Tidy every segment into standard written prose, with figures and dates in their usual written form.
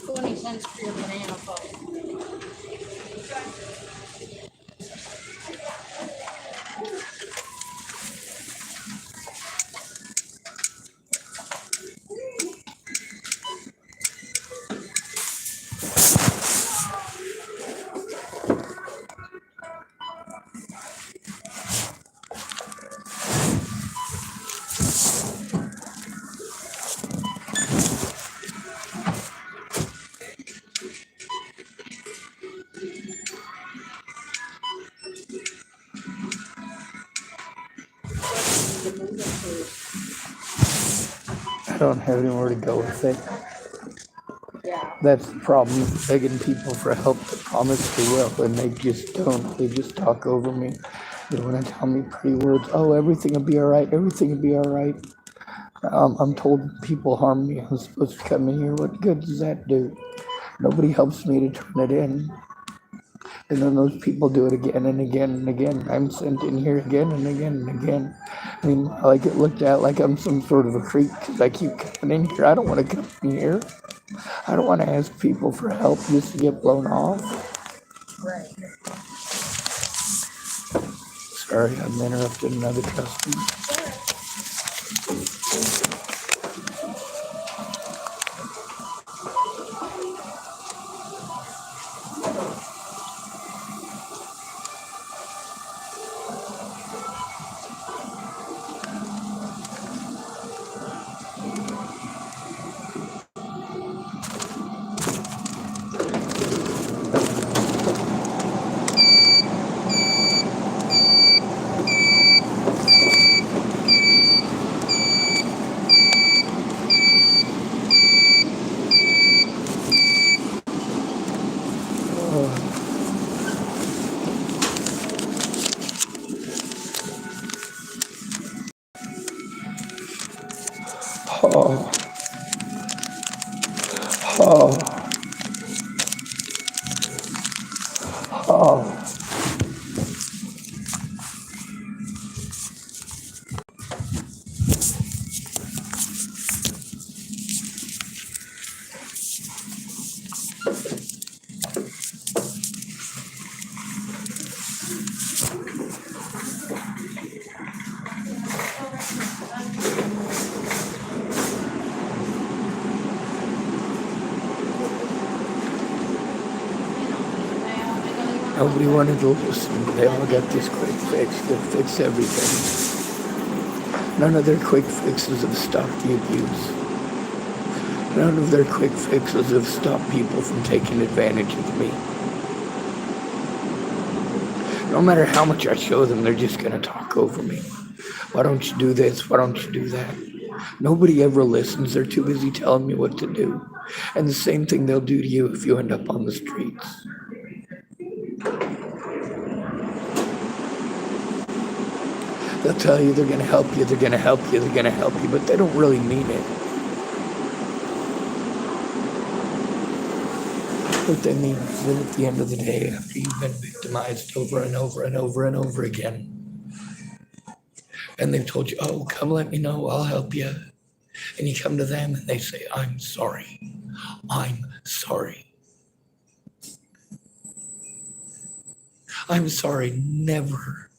20 cents for your banana phone. I don't have anywhere to go with it. Yeah. That's the problem, begging people for help that promise they will, and they just don't. They just talk over me. They want to tell me pretty words. Oh, everything will be all right. Everything will be all right. I'm told people harm me. I'm supposed to come in here. What good does that do? Nobody helps me to turn it in. And then those people do it again and again and again. I'm sent in here again and again and again. I mean, I get looked at like I'm some sort of a freak because I keep coming in here. I don't want to come in here. I don't want to ask people for help just to get blown off. Right. Sorry, I'm interrupting another customer. Oh, oh, oh. Nobody wanted to listen. They all got this quick fix that fix everything. None of their quick fixes have stopped the abuse. None of their quick fixes have stopped people from taking advantage of me. No matter how much I show them, they're just going to talk over me. Why don't you do this? Why don't you do that? Nobody ever listens. They're too busy telling me what to do. And the same thing they'll do to you if you end up on the streets. They'll tell you they're going to help you, they're going to help you, they're going to help you, but they don't really mean it. What they mean is that at the end of the day, after you've been victimized over and over and over and over again, and they've told you, oh, come let me know, I'll help you. And you come to them and they say, I'm sorry. I'm sorry. I'm sorry, never,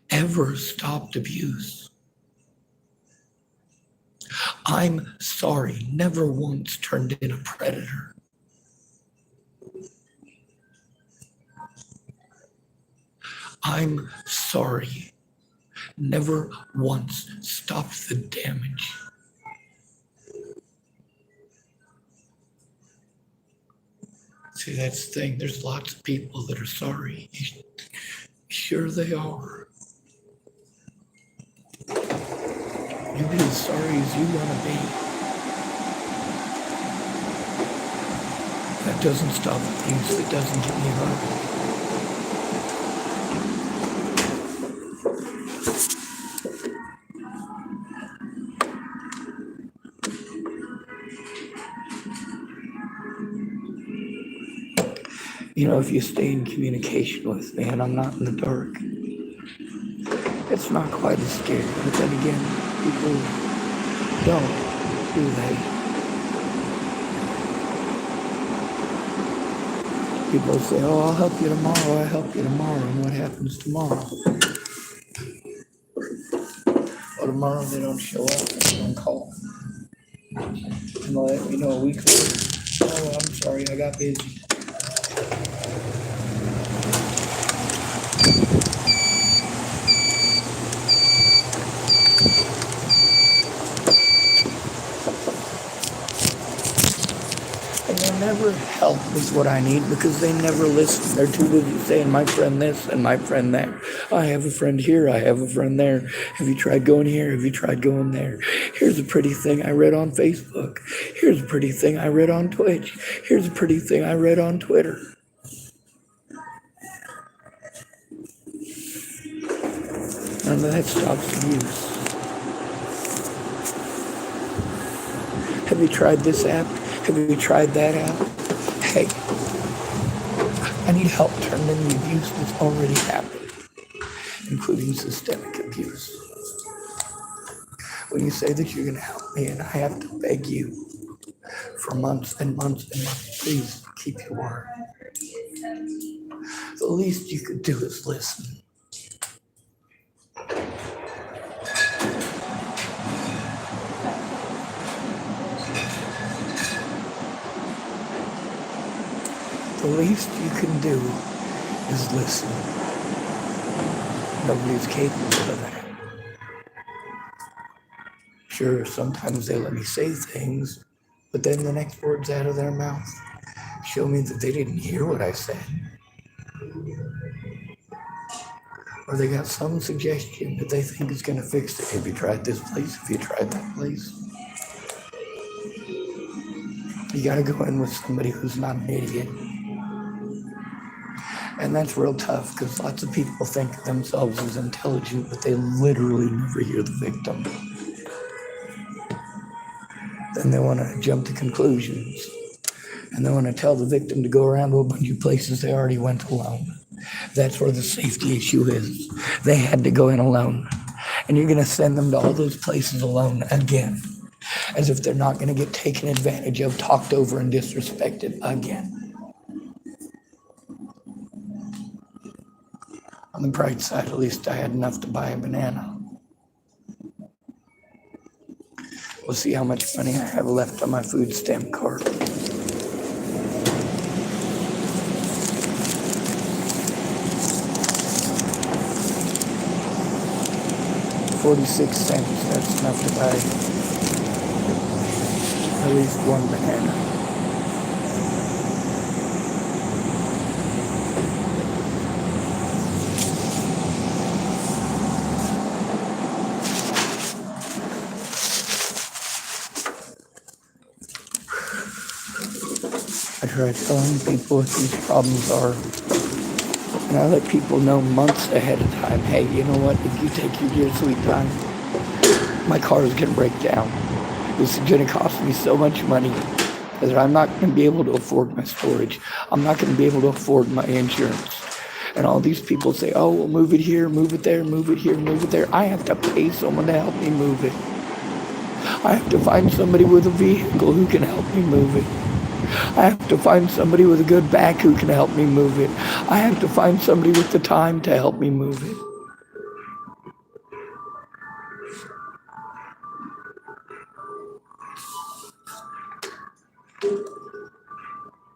ever stopped abuse. I'm sorry, never once turned in a predator. I'm sorry, never once stopped the damage. See, that's the thing. There's lots of people that are sorry. Sure they are. You be as sorry as you want to be. That doesn't stop abuse. That doesn't get me hurt. You know, if you stay in communication with me and I'm not in the dark, it's not quite as scary. But then again, people don't, do they? People say, oh, I'll help you tomorrow, I'll help you tomorrow. And what happens tomorrow? Well, tomorrow they don't show up, they don't call. And they'll let me know a week later, oh, I'm sorry, I got busy. And they'll never help is what I need because they never listen. They're too busy saying my friend this and my friend that. I have a friend here, I have a friend there. Have you tried going here? Have you tried going there? Here's a pretty thing I read on Facebook. Here's a pretty thing I read on Twitch. Here's a pretty thing I read on Twitter. None of that stops abuse. Have you tried this app? Have you tried that app? hey, I need help turn in the abuse that's already happened, including systemic abuse. When you say that you're going to help me and I have to beg you for months and months and months, please keep your word. The least you could do is listen. The least you can do is listen. Nobody's capable of that. Sure, sometimes they let me say things, but then the next words out of their mouth show me that they didn't hear what I said. Or they got some suggestion that they think is going to fix it. Have you tried this place? Have you tried that place? You got to go in with somebody who's not an idiot. And that's real tough because lots of people think of themselves as intelligent, but they literally never hear the victim. Then they want to jump to conclusions. And they want to tell the victim to go around to a bunch of places they already went alone. That's where the safety issue is. They had to go in alone. And you're going to send them to all those places alone again, as if they're not going to get taken advantage of, talked over, and disrespected again. On the bright side, at least I had enough to buy a banana. We'll see how much money I have left on my food stamp card. 46 cents, that's enough to buy at least one banana. I try telling people what these problems are, and I let people know months ahead of time, hey, you know what, if you take your dear sweet time, my car is going to break down. This is going to cost me so much money that I'm not going to be able to afford my storage. I'm not going to be able to afford my insurance. And all these people say, oh, well, move it here, move it there, move it here, move it there. I have to pay someone to help me move it. I have to find somebody with a vehicle who can help me move it. I have to find somebody with a good back who can help me move it. I have to find somebody with the time to help me move it.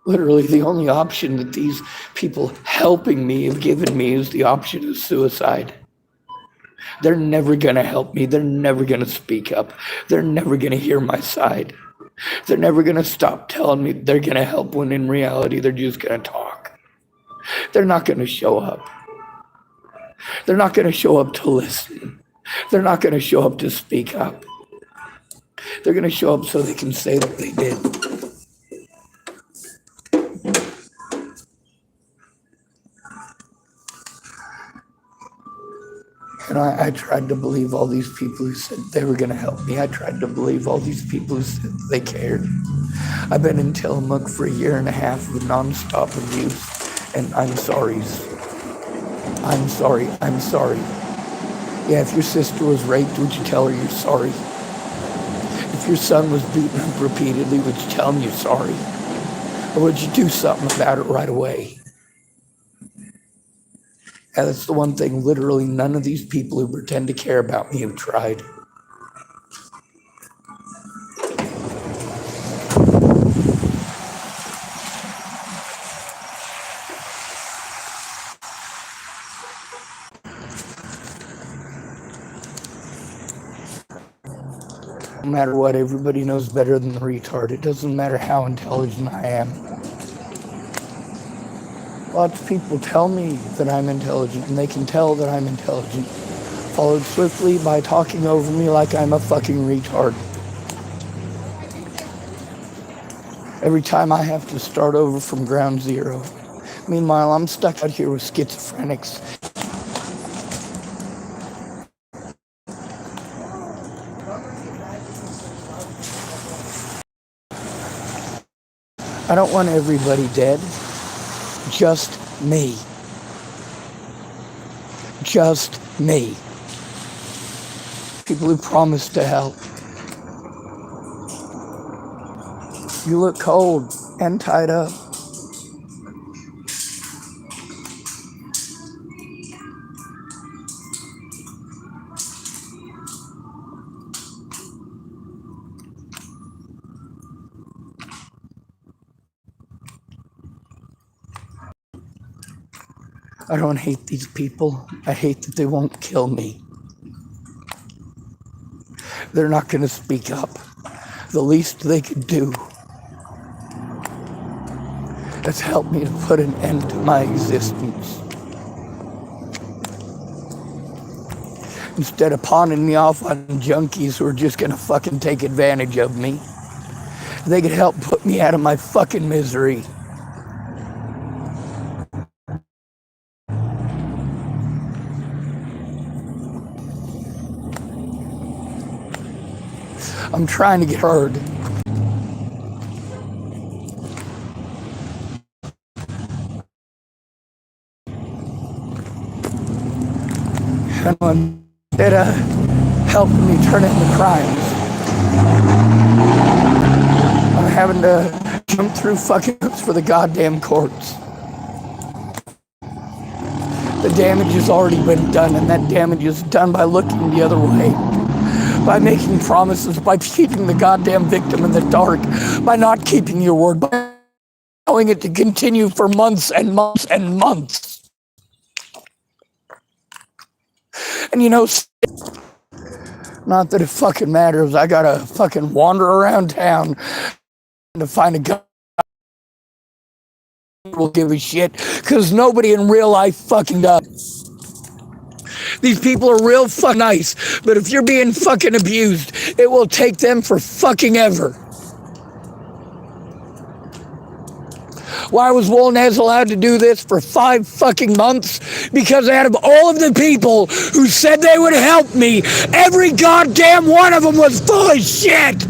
Literally, the only option that these people helping me have given me is the option of suicide. They're never going to help me. They're never going to speak up. They're never going to hear my side. They're never going to stop telling me they're going to help when in reality they're just going to talk. They're not going to show up. They're not going to show up to listen. They're not going to show up to speak up. They're going to show up so they can say that they did. And I tried to believe all these people who said they were going to help me. I tried to believe all these people who said they cared. I've been in Tillamook for 1.5 years with nonstop abuse, and I'm sorry. I'm sorry. I'm sorry. Yeah, if your sister was raped, would you tell her you're sorry? If your son was beaten up repeatedly, would you tell him you're sorry? Or would you do something about it right away? And that's the one thing literally none of these people who pretend to care about me have tried. No matter what, everybody knows better than the retard. It doesn't matter how intelligent I am. Lots of people tell me that I'm intelligent, and they can tell that I'm intelligent, followed swiftly by talking over me like I'm a fucking retard. Every time I have to start over from ground zero. Meanwhile, I'm stuck out here with schizophrenics. I don't want everybody dead. Just me. Just me. People who promise to help. You look cold and tied up. I don't hate these people. I hate that they won't kill me. They're not going to speak up. The least they could do is help me to put an end to my existence. Instead of pawning me off on junkies who are just going to fucking take advantage of me, they could help put me out of my fucking misery. I'm trying to get heard. And instead of helping me turn into crimes, I'm having to jump through fucking hoops for the goddamn courts. The damage has already been done, and that damage is done by looking the other way. By making promises, by keeping the goddamn victim in the dark, by not keeping your word, by allowing it to continue for months and months and months. And you know, not that it fucking matters, I gotta fucking wander around town to find a guy who will give a shit, because nobody in real life fucking does. These people are real fucking nice, but if you're being fucking abused, it will take them for fucking ever. Why was Wolnez allowed to do this for 5 fucking months? Because out of all of the people who said they would help me, every goddamn one of them was full of shit.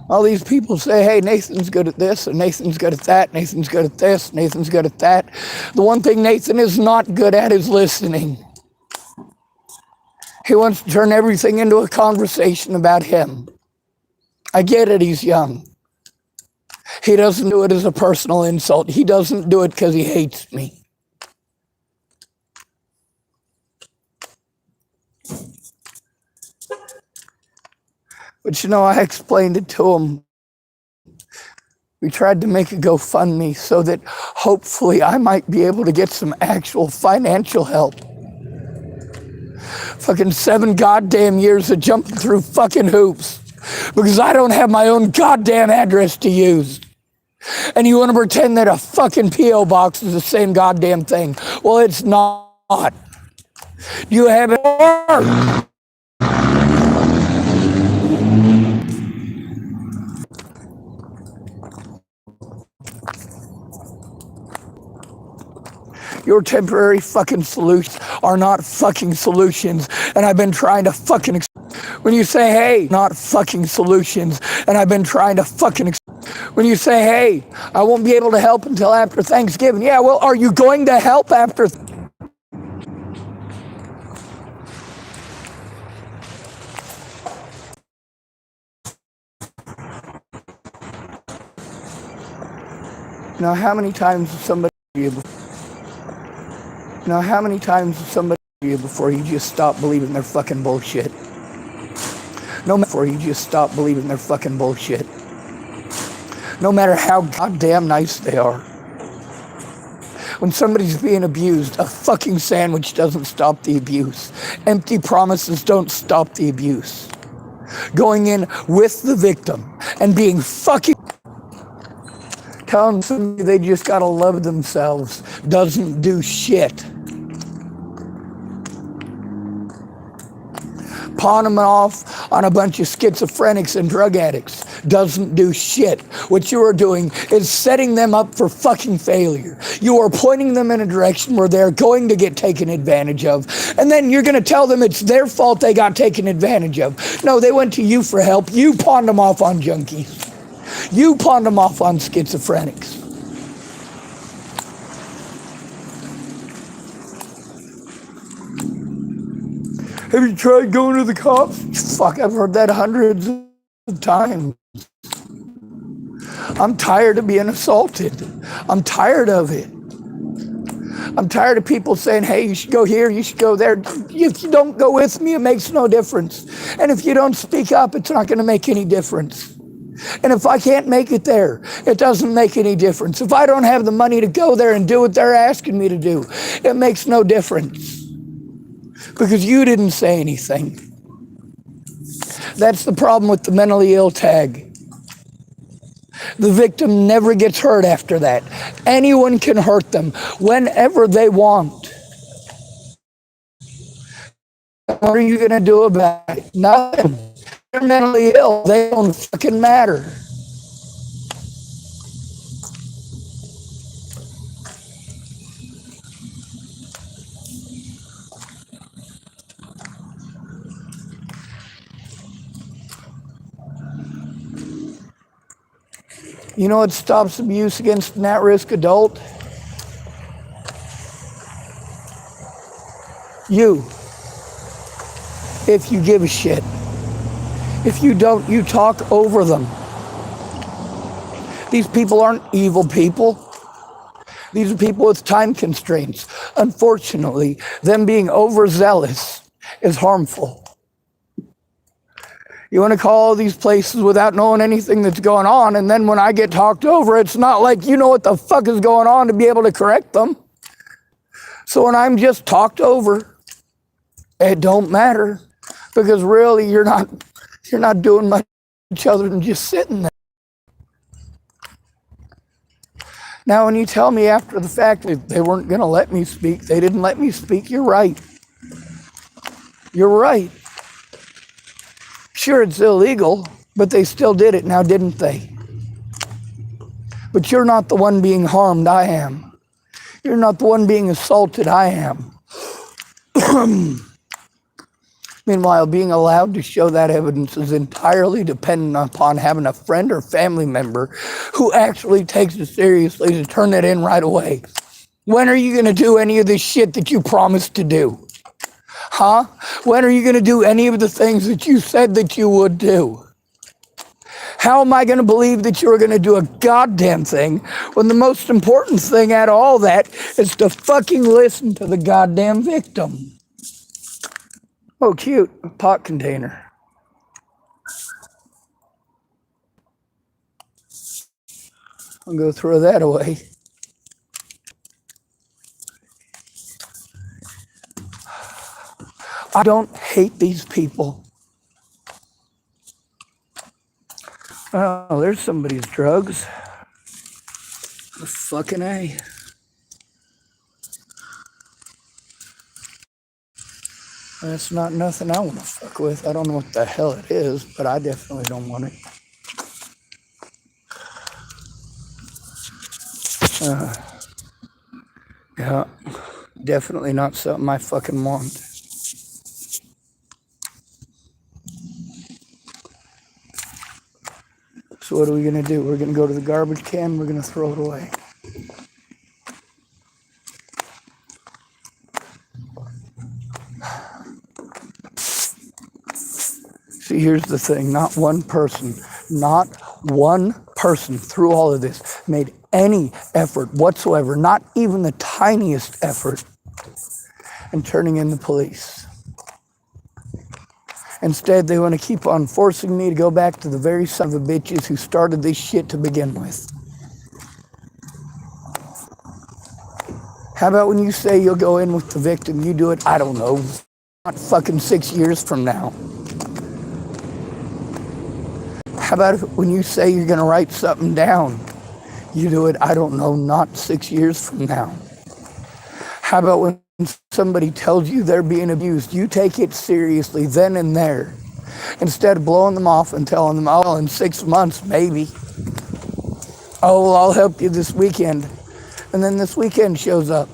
All these people say, hey, Nathan's good at this, and Nathan's good at that, Nathan's good at this, Nathan's good at that. The one thing Nathan is not good at is listening. He wants to turn everything into a conversation about him. I get it, he's young. He doesn't do it as a personal insult. He doesn't do it because he hates me. But you know, I explained it to him. We tried to make a GoFundMe so that hopefully I might be able to get some actual financial help. Fucking 7 goddamn years of jumping through fucking hoops because I don't have my own goddamn address to use. And you want to pretend that a fucking P.O. box is the same goddamn thing. Well, it's not. You have it. Your temporary fucking solutions are not fucking solutions, and I've been trying to fucking when you say, hey, not fucking solutions, and I've been trying to fucking when you say, hey, I won't be able to help until after Thanksgiving. Yeah, well, are you going to help after? Now, how many times has somebody before you just stop believing their fucking bullshit? No matter before you just stop believing their fucking bullshit. No matter how goddamn nice they are. When somebody's being abused, a fucking sandwich doesn't stop the abuse. Empty promises don't stop the abuse. Going in with the victim and being fucking telling somebody they just gotta love themselves doesn't do shit. pawn them off on a bunch of schizophrenics and drug addicts doesn't do shit. What you are doing is setting them up for fucking failure. You are pointing them in a direction where they're going to get taken advantage of, and then you're going to tell them it's their fault they got taken advantage of. No, they went to you for help. You pawned them off on junkies. You pawned them off on schizophrenics. Have you tried going to the cops? Fuck, I've heard that hundreds of times. I'm tired of being assaulted. I'm tired of it. I'm tired of people saying, hey, you should go here, you should go there. If you don't go with me, it makes no difference. And if you don't speak up, it's not going to make any difference. And if I can't make it there, it doesn't make any difference. If I don't have the money to go there and do what they're asking me to do, it makes no difference. Because you didn't say anything. That's the problem with the mentally ill tag. The victim never gets hurt after that. Anyone can hurt them whenever they want. What are you going to do about it? Nothing. They're mentally ill. They don't fucking matter. You know what stops abuse against an at-risk adult? You. If you give a shit. If you don't, you talk over them. These people aren't evil people. These are people with time constraints. Unfortunately, them being overzealous is harmful. You want to call these places without knowing anything that's going on, and then when I get talked over, it's not like you know what the fuck is going on to be able to correct them. So when I'm just talked over, it don't matter, because really you're not doing much other than just sitting there. Now, when you tell me after the fact that they weren't going to let me speak, they didn't let me speak, you're right. You're right. Sure, it's illegal, but they still did it now, didn't they? But you're not the one being harmed, I am. You're not the one being assaulted, I am. Meanwhile, being allowed to show that evidence is entirely dependent upon having a friend or family member who actually takes it seriously to turn that in right away. When are you going to do any of this shit that you promised to do? Huh? When are you going to do any of the things that you said that you would do? How am I going to believe that you're going to do a goddamn thing when the most important thing out of all that is to fucking listen to the goddamn victim? Oh, cute. A pot container. I'll go throw that away. I don't hate these people. Oh, there's somebody's drugs. Fucking A. That's not nothing I want to fuck with. I don't know what the hell it is, but I definitely don't want it. Yeah, definitely not something I fucking want. So what are we going to do? We're going to go to the garbage can, we're going to throw it away. See, here's the thing. Not one person through all of this made any effort whatsoever, not even the tiniest effort, in turning in the police. Instead, they want to keep on forcing me to go back to the very son of a bitches who started this shit to begin with. How about when you say you'll go in with the victim, you do it, I don't know, not fucking 6 years from now. How about when you say you're going to write something down, you do it, I don't know, not 6 years from now. How about when somebody tells you they're being abused, you take it seriously then and there. Instead of blowing them off and telling them, oh, in 6 months, maybe. Oh, well, I'll help you this weekend. And then this weekend shows up.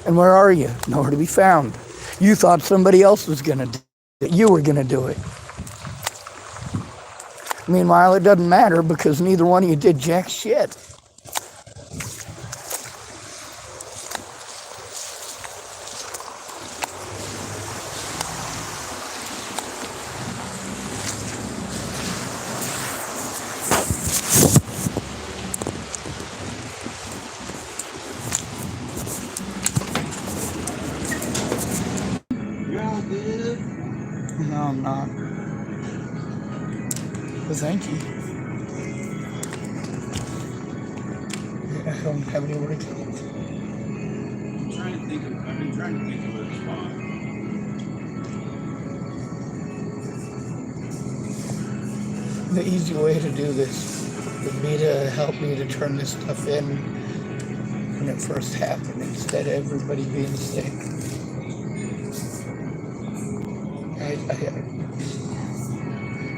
And where are you? Nowhere to be found. You thought somebody else was going to do it. You were going to do it. Meanwhile, it doesn't matter because neither one of you did jack shit. No, I'm not. But thank you. I don't have any words. I've been trying to think of a response. The easy way to do this would be to help me to turn this stuff in when it first happened instead of everybody being sick.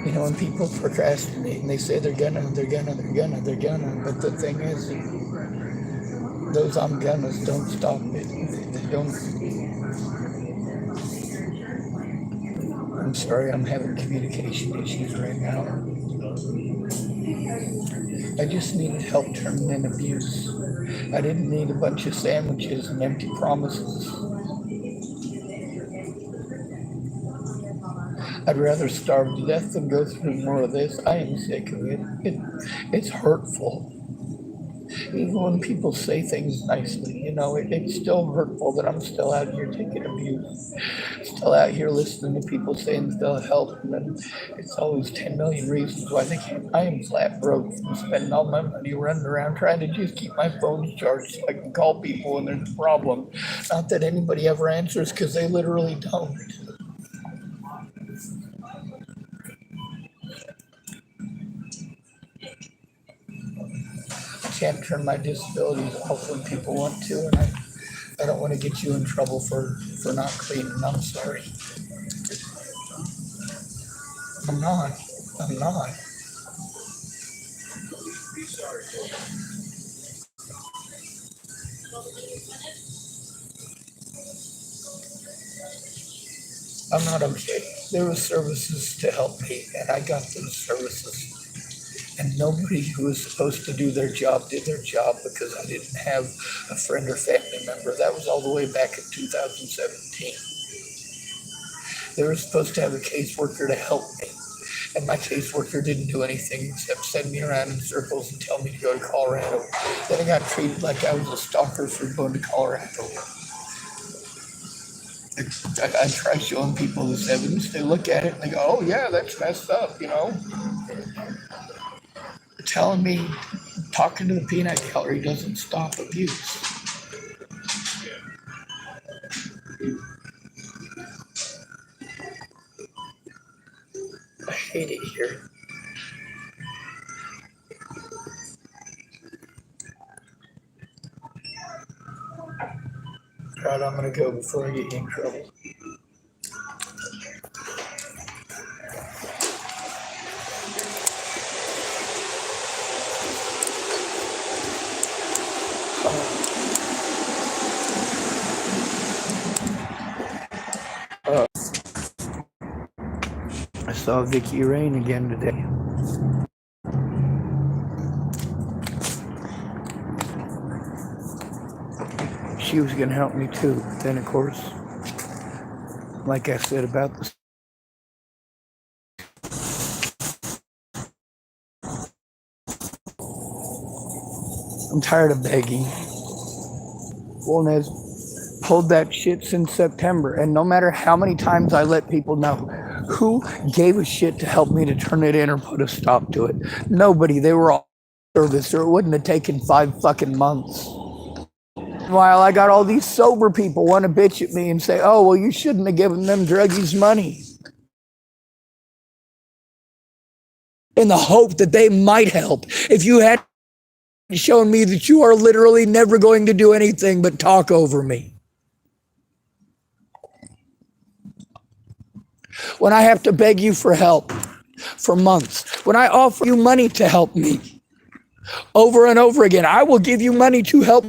You know, when people procrastinate and they say they're gonna, but the thing is, those I'm gonnas don't stop it. They don't. I'm sorry, I'm having communication issues right now. I just needed help turning in abuse. I didn't need a bunch of sandwiches and empty promises. I'd rather starve to death than go through more of this. I am sick of it. It's hurtful. Even when people say things nicely, you know, it's still hurtful that I'm still out here taking abuse. Still out here listening to people saying they'll help, and then it's always 10 million reasons why they can't. I am flat broke from spending all my money running around trying to just keep my phone charged so I can call people when there's a problem. Not that anybody ever answers, because they literally don't. I can't turn my disabilities off when people want to, and I don't want to get you in trouble for not cleaning. I'm sorry. I'm not. I'm not. I'm not okay. There were services to help me, and I got those services. And nobody who was supposed to do their job did their job because I didn't have a friend or family member. That was all the way back in 2017. They were supposed to have a caseworker to help me. And my caseworker didn't do anything except send me around in circles and tell me to go to Colorado. Then I got treated like I was a stalker for going to Colorado. I try showing people this evidence. They look at it and they go, oh yeah, that's messed up, you know. Telling me talking to the peanut gallery doesn't stop abuse. I hate it here. Right, I'm gonna go before I get you in trouble. I saw Vicky Rain again today. She was gonna help me too. Then of course, like I said about the I'm tired of begging. Wolnez pulled that shit since September, and no matter how many times I let people know, who gave a shit to help me to turn it in or put a stop to it? Nobody. They were all service, or it wouldn't have taken 5 fucking months. While I got all these sober people want to bitch at me and say, oh, well, you shouldn't have given them druggies money. In the hope that they might help. If you had shown me that you are literally never going to do anything but talk over me. When I have to beg you for help for months, when I offer you money to help me over and over again, I will give you money to help.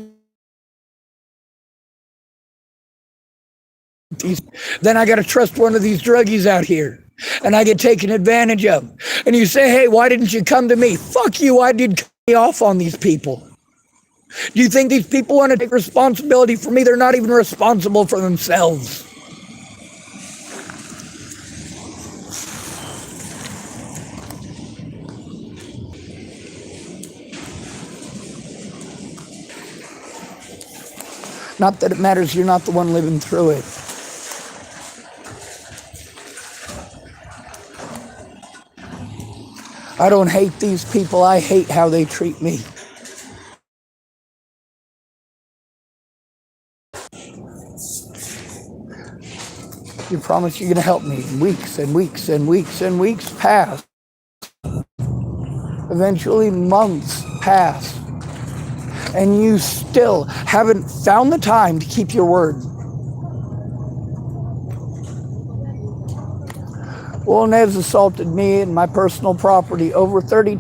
Then I got to trust one of these druggies out here and I get taken advantage of. And you say, hey, why didn't you come to me? Fuck you, I did cut me off on these people. Do you think these people want to take responsibility for me? They're not even responsible for themselves. Not that it matters, you're not the one living through it. I don't hate these people, I hate how they treat me. You promise you're going to help me. Weeks and weeks and weeks and weeks pass. Eventually months pass. And you still haven't found the time to keep your word. Well, Nev's assaulted me and my personal property over 30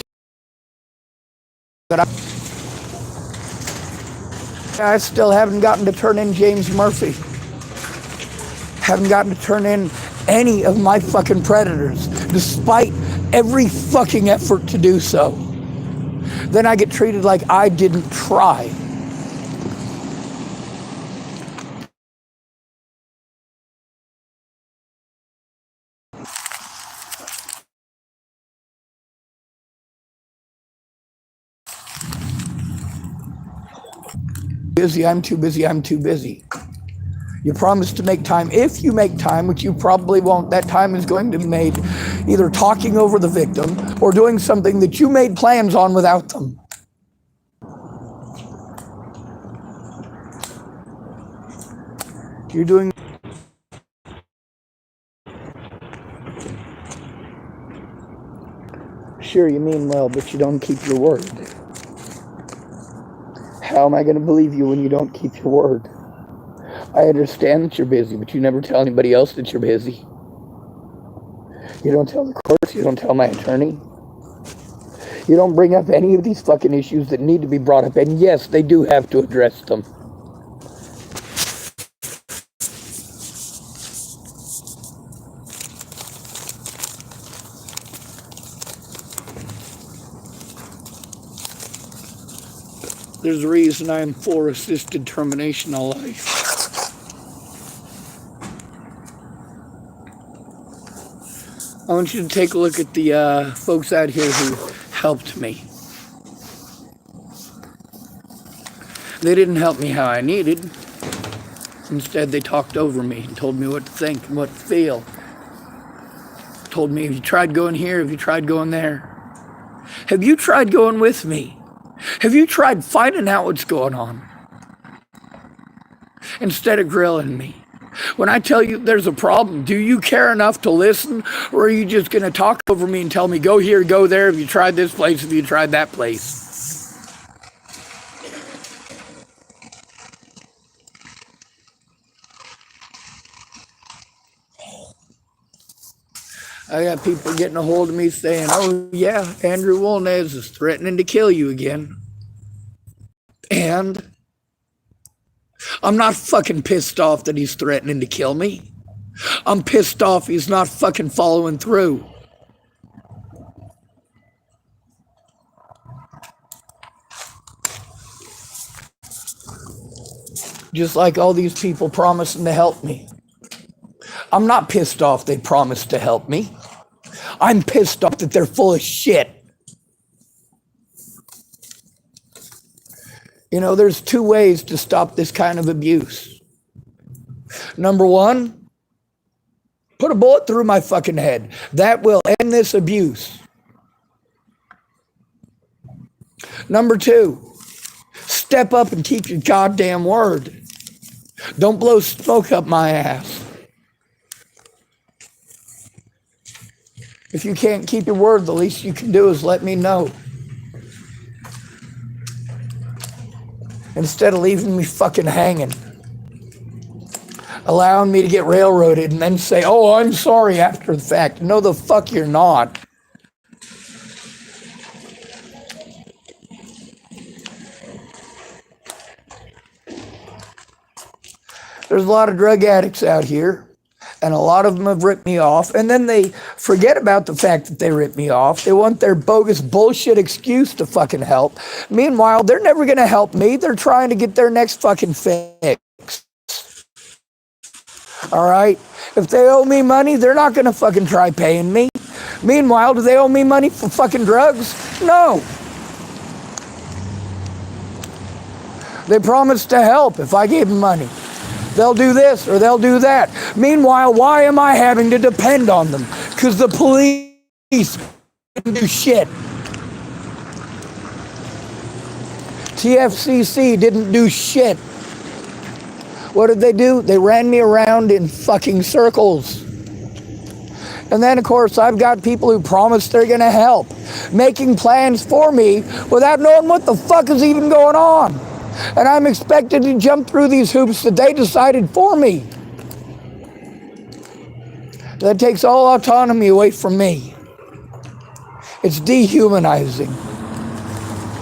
times. I still haven't gotten to turn in James Murphy. Haven't gotten to turn in any of my fucking predators, despite every fucking effort to do so. Then I get treated like I didn't try. Busy, I'm too busy, I'm too busy. You promise to make time. If you make time, which you probably won't, that time is going to be made either talking over the victim or doing something that you made plans on without them. You're doing... Sure, you mean well, but you don't keep your word. How am I going to believe you when you don't keep your word? I understand that you're busy, but you never tell anybody else that you're busy. You don't tell the courts, you don't tell my attorney. You don't bring up any of these fucking issues that need to be brought up, and yes, they do have to address them. There's a reason I'm for assisted termination all life. I want you to take a look at the folks out here who helped me. They didn't help me how I needed. Instead, they talked over me and told me what to think and what to feel. Told me, have you tried going here? Have you tried going there? Have you tried going with me? Have you tried finding out what's going on? Instead of grilling me. When I tell you there's a problem, do you care enough to listen? Or are you just going to talk over me and tell me, go here, go there, have you tried this place, have you tried that place? I got people getting a hold of me saying, oh yeah, Andrew Wolnez is threatening to kill you again. And I'm not fucking pissed off that he's threatening to kill me. I'm pissed off he's not fucking following through. Just like all these people promising to help me. I'm not pissed off they promised to help me. I'm pissed off that they're full of shit. You know, there's two ways to stop this kind of abuse. Number one, put a bullet through my fucking head. That will end this abuse. Number two, step up and keep your goddamn word. Don't blow smoke up my ass. If you can't keep your word, the least you can do is let me know. Instead of leaving me fucking hanging. allowing me to get railroaded and then say, oh, I'm sorry after the fact. No, the fuck you're not. There's a lot of drug addicts out here, and a lot of them have ripped me off, and then they forget about the fact that they ripped me off. They want their bogus bullshit excuse to fucking help. Meanwhile, they're never gonna help me. They're trying to get their next fucking fix. All right? If they owe me money, they're not gonna fucking try paying me. Meanwhile, do they owe me money for fucking drugs? No. They promised to help if I gave them money. They'll do this or they'll do that. Meanwhile, why am I having to depend on them? Because the police didn't do shit. TFCC didn't do shit. What did they do? They ran me around in fucking circles. And then, of course, I've got people who promise they're going to help, making plans for me without knowing what the fuck is even going on. And I'm expected to jump through these hoops that they decided for me. That takes all autonomy away from me. It's dehumanizing.